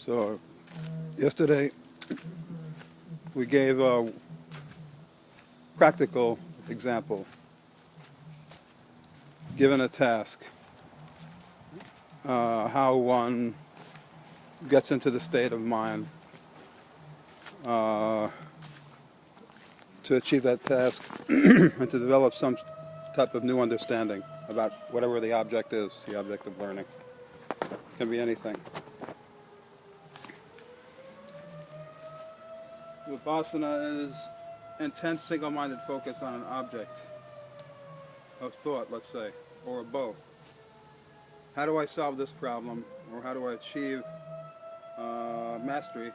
So yesterday we gave a practical example. Given a task, how one gets into the state of mind to achieve that task and to develop some type of new understanding about whatever the object is, the object of learning. It can be anything. Vipassana is intense single-minded focus on an object of thought, let's say, or both. How do I solve this problem, or how do I achieve mastery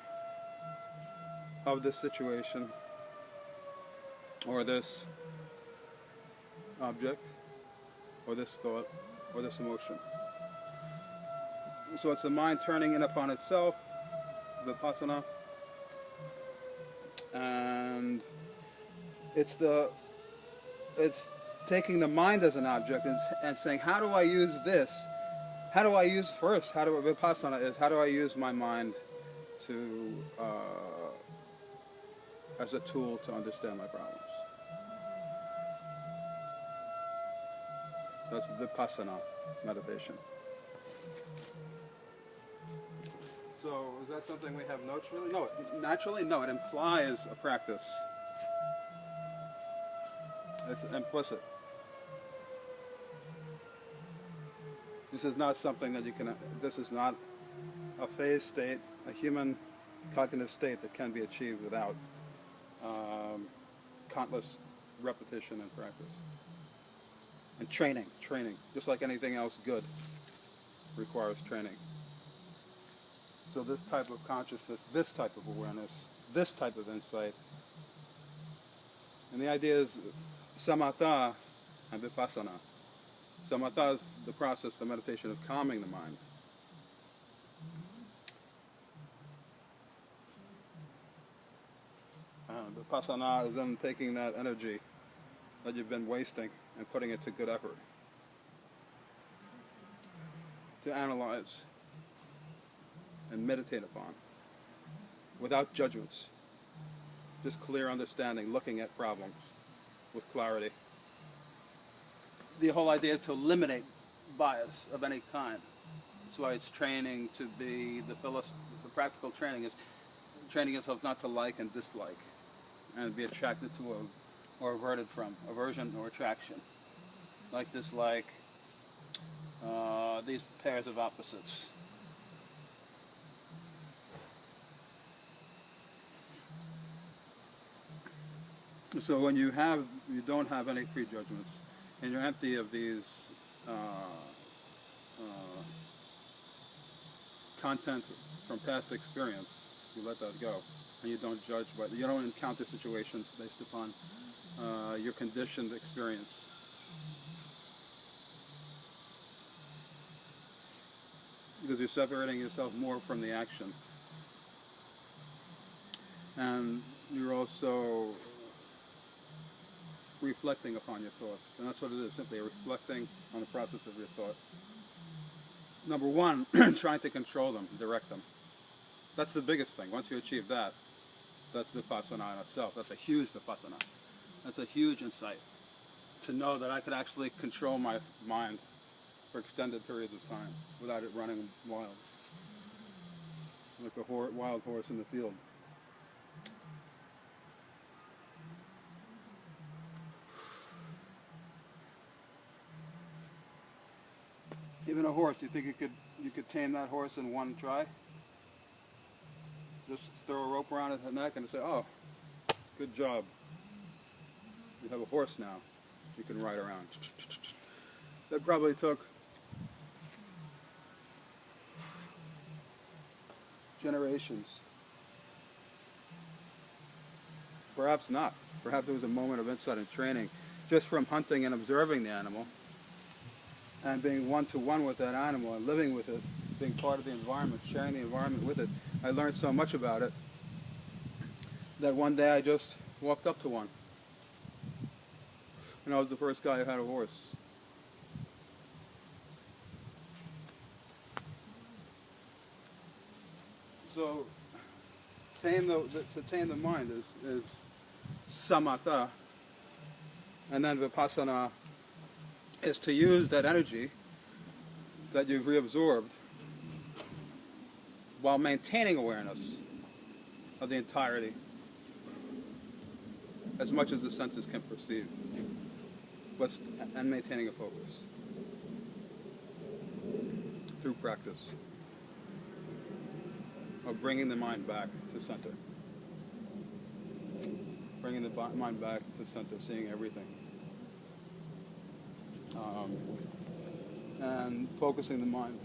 of this situation, or this object, or this thought, or this emotion? So it's the mind turning in upon itself, Vipassana, and it's taking the mind as an object and saying, how do I use this? How do I use first? Vipassana is, how do I use my mind to as a tool to understand my problems? That's Vipassana meditation. So is that something we have notes really? No, naturally, no. It implies a practice. It's implicit. This is not something that you can, this is not a phase state, a human cognitive state that can be achieved without countless repetition and practice. And training, just like anything else good requires training. So this type of consciousness, this type of awareness, this type of insight, and the idea is samatha and vipassana. Samatha is the process, the meditation of calming the mind. Vipassana is then taking that energy that you've been wasting and putting it to good effort. To analyze and meditate upon without judgments. Just clear understanding, looking at problems with clarity. The whole idea is to eliminate bias of any kind. That's why it's training to be, the practical training is training yourself not to like and dislike and be attracted to or averted from, aversion or attraction. Like dislike, these pairs of opposites. So when you don't have any prejudgments, and you're empty of these content from past experience, you let that go, and you don't judge, you don't encounter situations based upon your conditioned experience. Because you're separating yourself more from the action. And you're also reflecting upon your thoughts. And that's what it is, simply reflecting on the process of your thoughts. Number one, trying to control them, direct them. That's the biggest thing. Once you achieve that, that's Vipassana in itself. That's a huge Vipassana. That's a huge insight. To know that I could actually control my mind for extended periods of time without it running wild. Like a wild horse in the field. Even a horse, you think you could tame that horse in one try? Just throw a rope around its neck and say, oh, good job. You have a horse now. You can ride around. That probably took generations. Perhaps not. Perhaps there was a moment of insight and training just from hunting and observing the animal and being one-to-one with that animal and living with it, being part of the environment, sharing the environment with it. I learned so much about it that one day I just walked up to one. And I was the first guy who had a horse. So to tame the mind is samatha, and then vipassana is to use that energy that you've reabsorbed while maintaining awareness of the entirety as much as the senses can perceive, and maintaining a focus through practice of bringing the mind back to center. Bringing the mind back to center, seeing everything. And focusing the mind.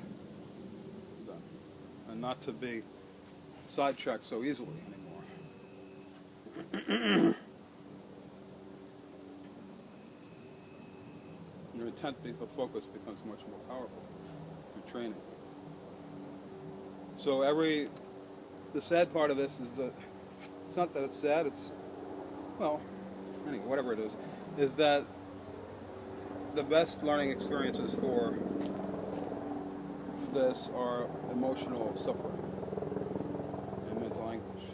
And not to be sidetracked so easily anymore. Your intent of focus becomes much more powerful through training. So the sad part of this is that, it's not that it's sad, it's, well, anyway, whatever it is that the best learning experiences for this are emotional suffering and mental anguish.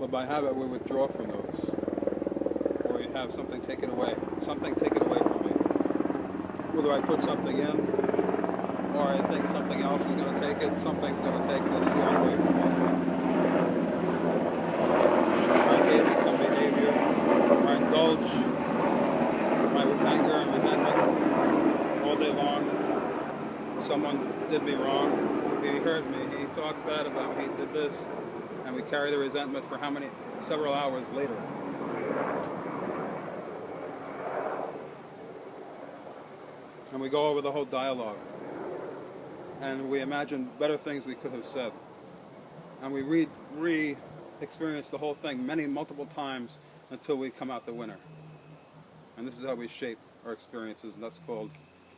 But by habit we withdraw from those, or you have something taken away from me. Whether I put something in, or I think something else is going to take it, something's going to take this away from me. I engage in some behavior, or I indulge my anger and resentment all day long. Someone did me wrong, he hurt me, he talked bad about me, he did this, and we carry the resentment for several hours later. And we go over the whole dialogue, and we imagine better things we could have said, and we re-experience the whole thing multiple times until we come out the winner. And this is how we shape our experiences, and that's called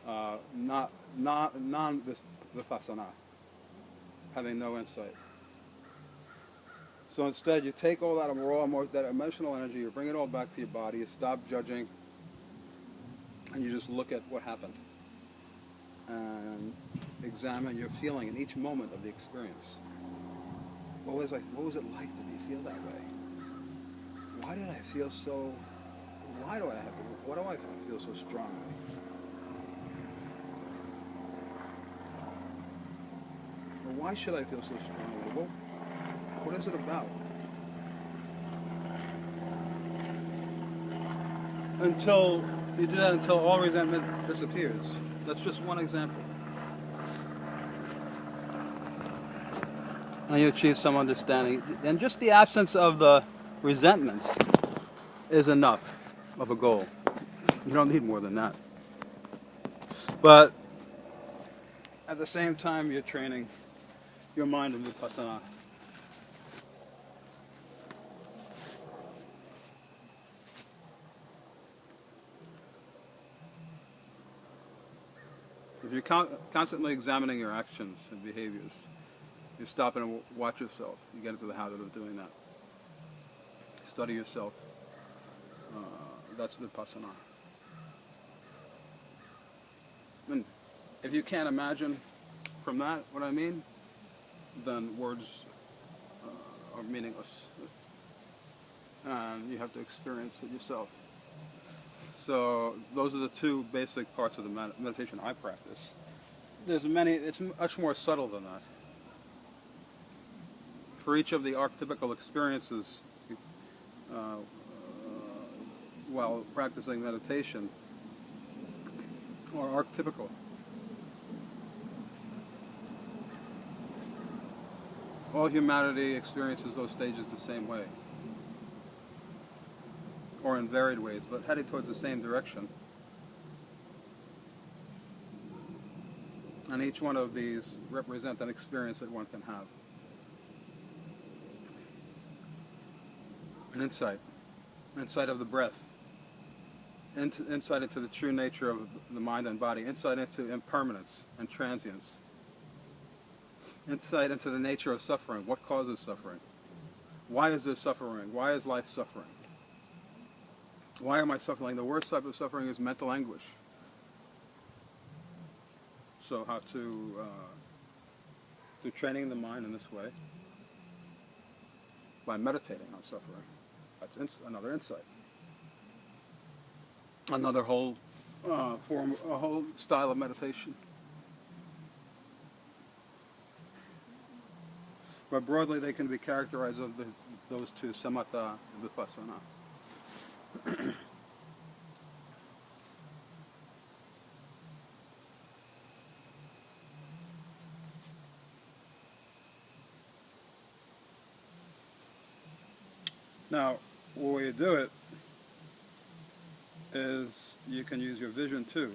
non-vipassana, having no insight. So instead, you take all that that emotional energy, you bring it all back to your body, you stop judging, and you just look at what happened and examine your feeling in each moment of the experience. What was it like to feel that way? Why do I feel so strongly? Or why should I feel so strongly? What is it about? Until you do that, until all resentment disappears. That's just one example. And you achieve some understanding. And just the absence of the resentment is enough of a goal. You don't need more than that. But at the same time, you're training your mind in vipassana. If you're constantly examining your actions and behaviors, you stop and watch yourself. You get into the habit of doing that. Study yourself. That's vipassana. And if you can't imagine from that what I mean, then words are meaningless. And you have to experience it yourself. So those are the two basic parts of the meditation I practice. There's many, it's much more subtle than that. For each of the archetypical experiences while practicing meditation, or archetypical, all humanity experiences those stages the same way, or in varied ways, but heading towards the same direction. And each one of these represent an experience that one can have. An insight of the breath, insight into the true nature of the mind and body, insight into impermanence and transience, insight into the nature of suffering, what causes suffering, why is there suffering, why is life suffering, why am I suffering? The worst type of suffering is mental anguish. So how to, through training the mind in this way, by meditating on suffering. That's another insight. Another whole form, a whole style of meditation. But broadly, they can be characterized as those two, samatha and vipassana. Now, the way you do it is you can use your vision too.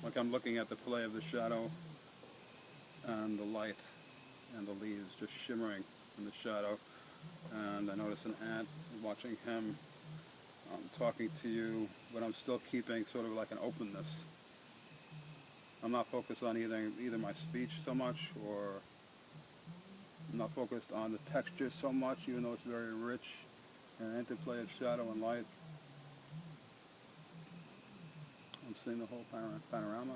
Like I'm looking at the play of the shadow and the light and the leaves just shimmering in the shadow. And I notice an ant, watching him, talking to you, but I'm still keeping sort of like an openness. I'm not focused on either my speech so much, or I'm not focused on the texture so much, even though it's very rich and interplay of shadow and light. I'm seeing the whole panorama,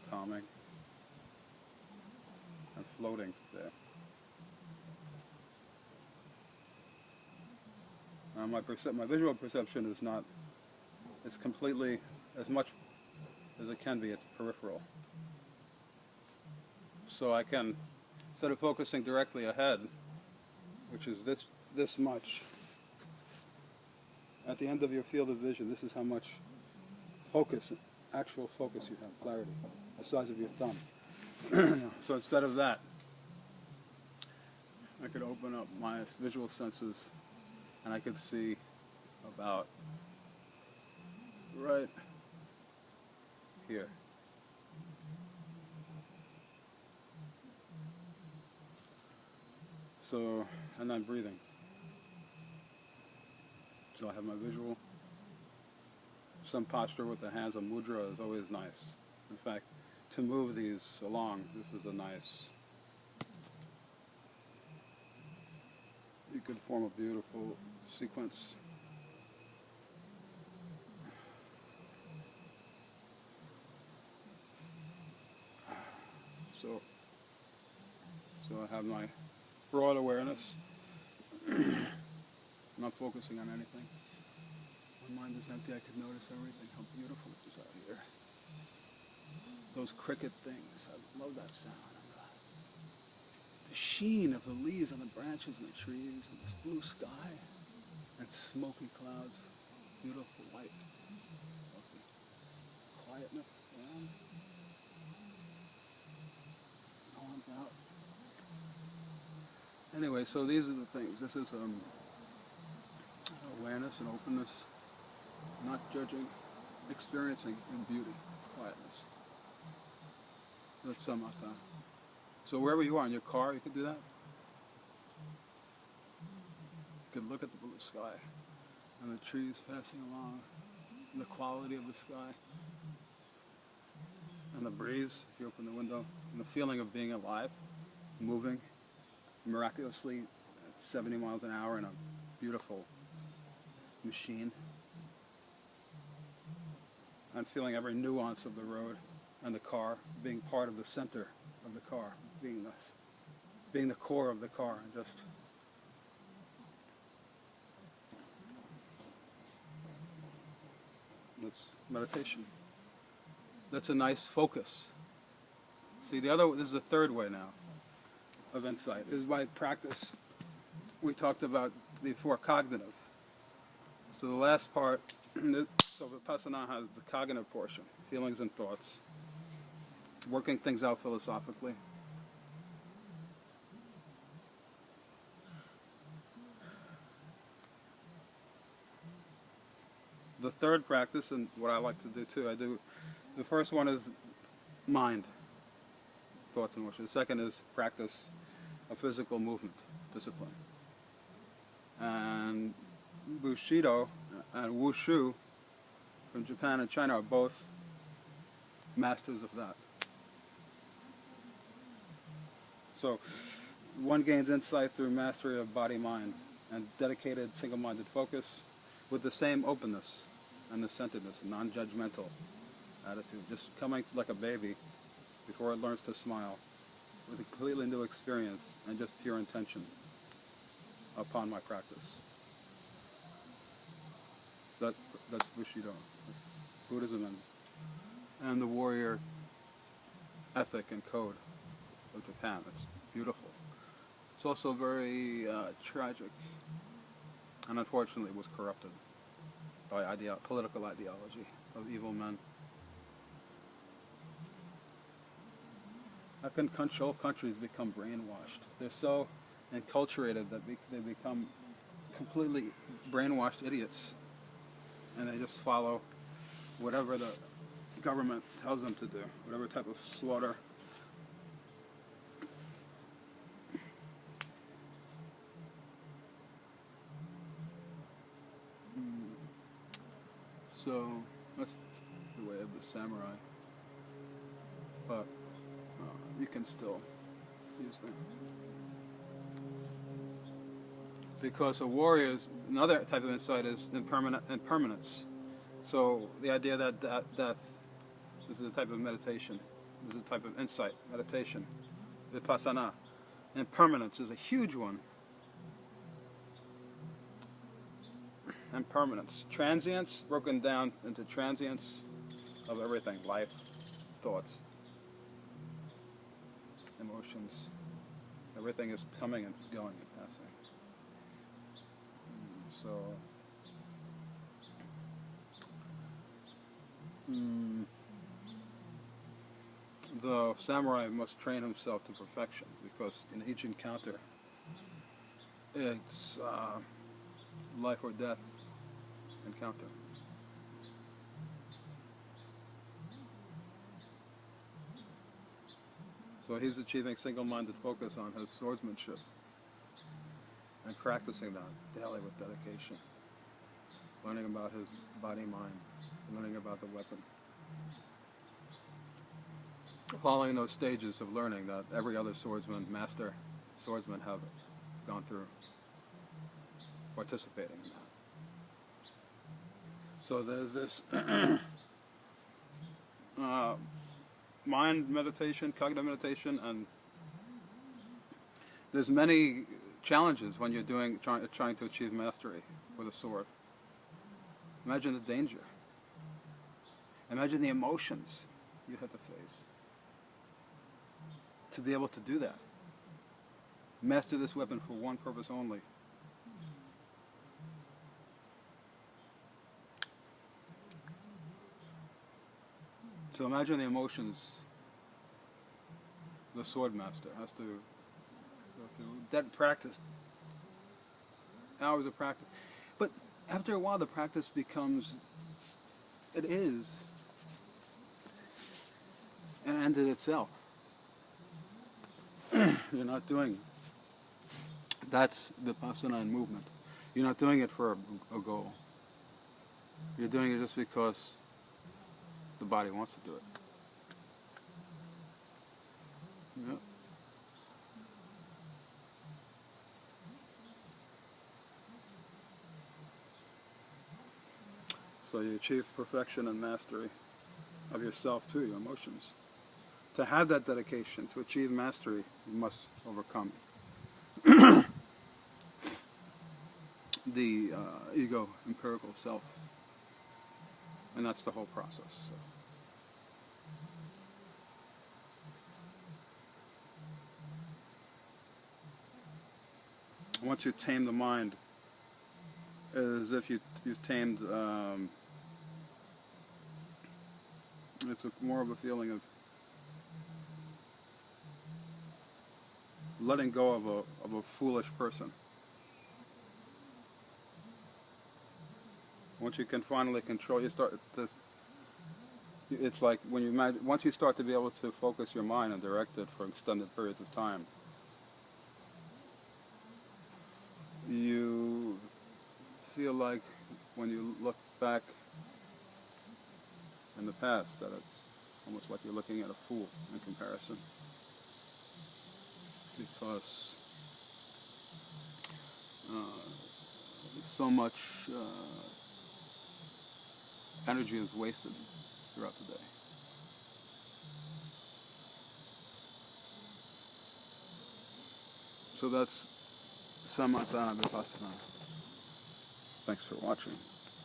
calming and floating there. My visual perception is not, it's completely, as much as it can be, it's peripheral. So I can, instead of focusing directly ahead, which is this much, at the end of your field of vision, this is how much focus, actual focus you have, clarity, the size of your thumb. So instead of that, I could open up my visual senses and I could see about right here. So, and I'm breathing. So I have my visual. Some posture with the hands, a mudra, is always nice. In fact, to move these along, this is a nice, you could form a beautiful sequence. So I have my broad awareness. I'm not focusing on anything. My mind is empty, I could notice everything. How beautiful it is out here. Those cricket things, I love that sound. The sheen of the leaves on the branches and the trees, and this blue sky, and smoky clouds, beautiful white, quietness around. No one's out. Anyway, so these are the things. This is awareness and openness, not judging, experiencing in beauty, quietness. That's samatha. So wherever you are in your car, you can do that. You can look at the blue sky and the trees passing along, and the quality of the sky, and the breeze if you open the window, and the feeling of being alive, moving miraculously at 70 miles an hour in a beautiful machine. And feeling every nuance of the road and the car, being part of the center of the car, being the core of the car, and just that's meditation. That's a nice focus. See, this is the third way now of insight, is by practice. We talked about before cognitive. So the last part, so Vipassana has the cognitive portion, feelings and thoughts, working things out philosophically. The third practice, and what I like to do too, the first one is mind, thoughts and wishes. The second is practice of physical movement, discipline. And Bushido and Wushu from Japan and China are both masters of that. So one gains insight through mastery of body-mind and dedicated single-minded focus with the same openness and the centeredness, non-judgmental attitude, just coming like a baby before it learns to smile, with a completely new experience and just pure intention upon my practice. That, that's Bushido, that's Buddhism, and the warrior ethic and code of Japan. It's beautiful. It's also very tragic, and unfortunately was corrupted by political ideology of evil men. How can whole countries become brainwashed? They're so enculturated that they become completely brainwashed idiots, and they just follow whatever the government tells them to do, whatever type of slaughter. So that's the way of the samurai, but you can still use them. Because a warrior is, another type of insight is impermanence. So the idea that death, this is a type of meditation, this is a type of insight, meditation, vipassana. Impermanence is a huge one. Impermanence. Transience, broken down into transience of everything, life, thoughts, emotions. Everything is coming and going and passing. So, the samurai must train himself to perfection, because in each encounter, it's life or death encounter. So he's achieving single-minded focus on his swordsmanship and practicing that daily with dedication, learning about his body-mind, learning about the weapon, following those stages of learning that every other swordsman, master swordsman, have gone through, participating in that. So there's this mind meditation, cognitive meditation, and there's many challenges when you're trying to achieve mastery with a sword. Imagine the danger. Imagine the emotions you have to face to be able to do that. Master this weapon for one purpose only. So imagine the emotions the sword master has to go through. That practice, hours of practice. But after a while the practice becomes, it is an end in itself. You're not doing, that's Vipassana and movement. You're not doing it for a goal. You're doing it just because the body wants to do it. Yep. So you achieve perfection and mastery of yourself too, your emotions. To have that dedication, to achieve mastery, you must overcome the ego, empirical self. And that's the whole process. So. Once you tame the mind, as if you've tamed, it's more of a feeling of letting go of a foolish person. Once you can finally control, it's like when you imagine, once you start to be able to focus your mind and direct it for extended periods of time, you feel like when you look back in the past that it's almost like you're looking at a fool in comparison, because so much energy is wasted throughout the day. So that's Samatha Vipassana. Thanks for watching.